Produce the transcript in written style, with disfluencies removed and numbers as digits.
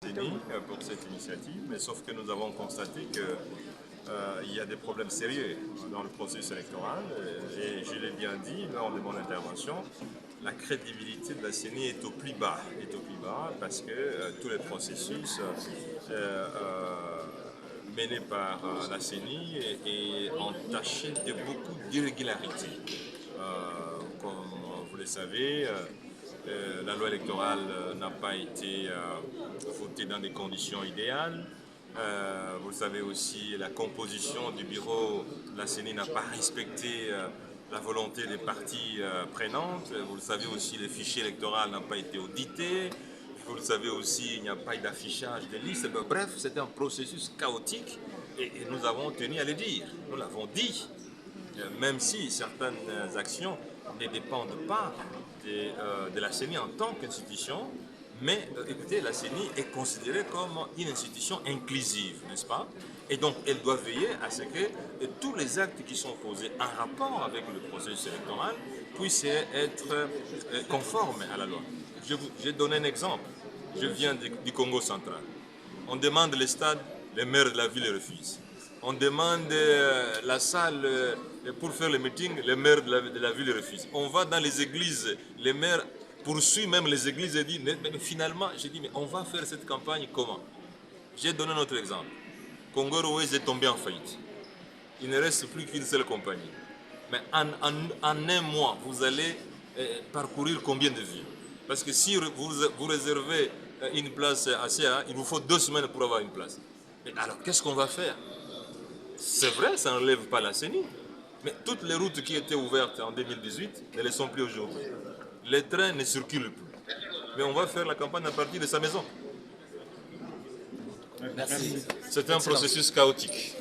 CENI pour cette initiative, mais sauf que nous avons constaté qu'il y a des problèmes sérieux dans le processus électoral et je l'ai bien dit lors de mon intervention, la crédibilité de la CENI est au plus bas, parce que tous les processus menés par la CENI est entaché de beaucoup d'irrégularités. Comme vous le savez, la loi électorale n'a pas été votée dans des conditions idéales. Vous le savez aussi, la composition du bureau de la CENI n'a pas respecté la volonté des parties prenantes. Vous le savez aussi, le fichier électoral n'a pas été audité. Vous le savez aussi, il n'y a pas eu d'affichage des listes. Bref, c'était un processus chaotique et nous avons tenu à le dire. Nous l'avons dit, même si certaines actions ne dépendent pas de la CENI en tant qu'institution, mais écoutez, la CENI est considérée comme une institution inclusive, n'est-ce pas? Et donc, elle doit veiller à ce que tous les actes qui sont posés en rapport avec le processus électoral puissent être conformes à la loi. Je vais donner un exemple. Je viens du Congo central. On demande les stades, les maires de la ville refusent. On demande la salle pour faire le meeting, les maires de la ville refusent. On va dans les églises, les maires poursuivent même les églises et disent, mais finalement, j'ai dit, mais on va faire cette campagne comment? J'ai donné un autre exemple. Congo Airways est tombé en faillite. Il ne reste plus qu'une seule compagnie. Mais en un mois, vous allez parcourir combien de villes? Parce que si vous réservez une place à CA, il vous faut 2 semaines pour avoir une place. Et alors, qu'est-ce qu'on va faire? C'est vrai, ça n'enlève pas la CENI. Mais toutes les routes qui étaient ouvertes en 2018 ne le sont plus aujourd'hui. Les trains ne circulent plus. Mais on va faire la campagne à partir de sa maison. Merci. C'est un processus chaotique.